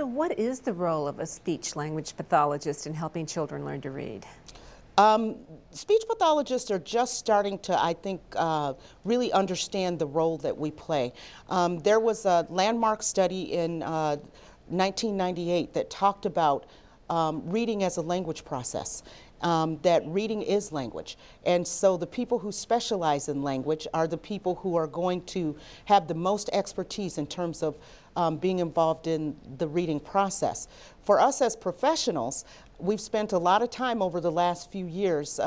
So what is the role of a speech language pathologist in helping children learn to read? Speech pathologists are just starting to, I think, really understand the role that we play. There was a landmark study in 1998 that talked about reading as a language process. That reading is language. And so the people who specialize in language are the people who are going to have the most expertise in terms of being involved in the reading process. For us as professionals, we've spent a lot of time over the last few years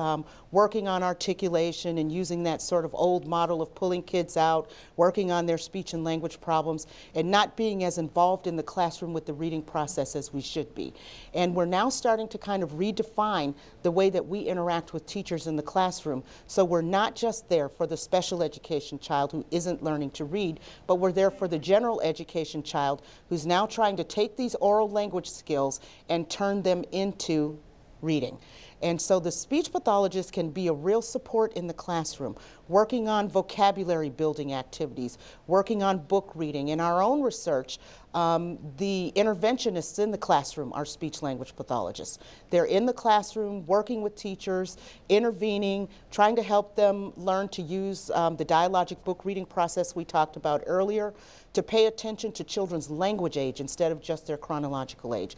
working on articulation and using that sort of old model of pulling kids out, working on their speech and language problems, and not being as involved in the classroom with the reading process as we should be. And we're now starting to kind of redefine the way that we interact with teachers in the classroom. So we're not just there for the special education child who isn't learning to read, but we're there for the general education child who's now trying to take these oral language skills and turn them into reading. And so the speech pathologist can be a real support in the classroom, working on vocabulary building activities, working on book reading. In our own research, the interventionists in the classroom are speech language pathologists. They're in the classroom working with teachers, intervening, trying to help them learn to use the dialogic book reading process we talked about earlier, to pay attention to children's language age instead of just their chronological age.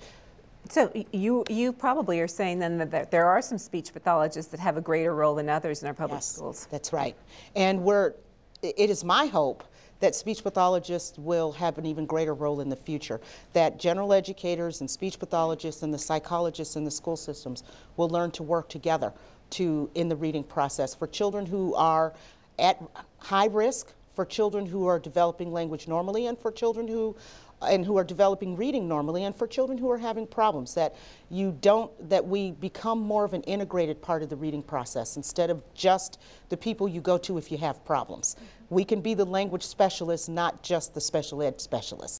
So you probably are saying then that there are some speech pathologists that have a greater role than others in our public schools. That's right. And it is my hope that speech pathologists will have an even greater role in the future, that general educators and speech pathologists and the psychologists in the school systems will learn to work together in the reading process for children who are at high risk, for children who are developing language normally, and for children who are developing reading normally, and for children who are having problems, that we become more of an integrated part of the reading process instead of just the people you go to if you have problems. We can be the language specialist, not just the special ed specialist.